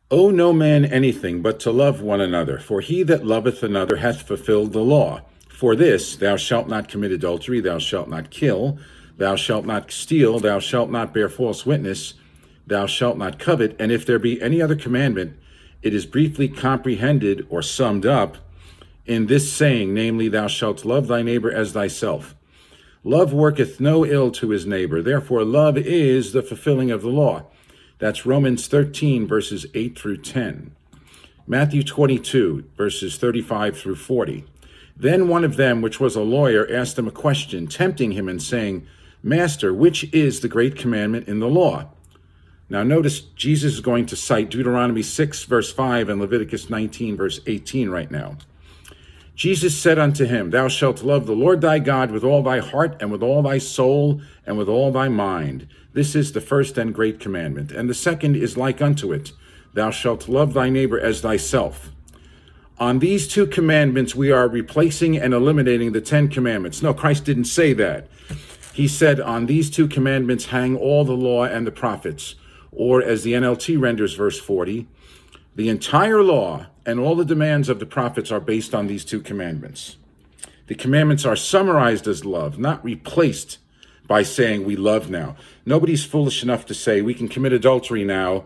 Owe no man anything but to love one another, for he that loveth another hath fulfilled the law. For this, thou shalt not commit adultery, thou shalt not kill, thou shalt not steal, thou shalt not bear false witness, thou shalt not covet. And if there be any other commandment, it is briefly comprehended or summed up in this saying, namely, thou shalt love thy neighbor as thyself. Love worketh no ill to his neighbor. Therefore, love is the fulfilling of the law. That's Romans 13, verses 8 through 10. Matthew 22, verses 35 through 40. Then one of them, which was a lawyer, asked him a question, tempting him and saying, Master, which is the great commandment in the law? Now notice Jesus is going to cite Deuteronomy 6, verse 5 and Leviticus 19, verse 18 right now. Jesus said unto him, Thou shalt love the Lord thy God with all thy heart and with all thy soul and with all thy mind. This is the first and great commandment. And the second is like unto it. Thou shalt love thy neighbor as thyself. On these two commandments, we are replacing and eliminating the 10 commandments. No, Christ didn't say that. He said, on these two commandments hang all the law and the prophets. Or as the NLT renders verse 40, the entire law and all the demands of the prophets are based on these two commandments. The commandments are summarized as love, not replaced by saying we love now. Nobody's foolish enough to say we can commit adultery now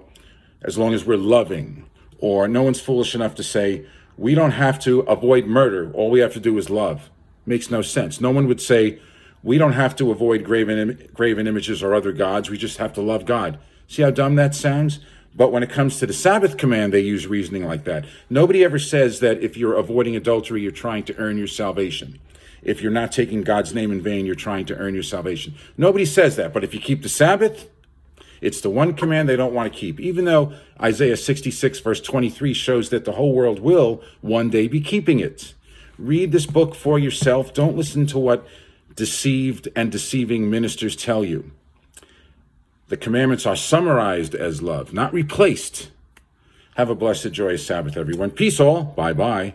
as long as we're loving. Or no one's foolish enough to say we don't have to avoid murder. All we have to do is love. Makes no sense. No one would say we don't have to avoid graven images or other gods. We just have to love God. See how dumb that sounds? But when it comes to the Sabbath command, they use reasoning like that. Nobody ever says that if you're avoiding adultery, you're trying to earn your salvation. If you're not taking God's name in vain, you're trying to earn your salvation. Nobody says that. But if you keep the Sabbath, it's the one command they don't want to keep. Even though Isaiah 66, verse 23 shows that the whole world will one day be keeping it. Read this book for yourself. Don't listen to what deceived and deceiving ministers tell you. The commandments are summarized as love, not replaced. Have a blessed, joyous Sabbath, everyone. Peace all. Bye-bye.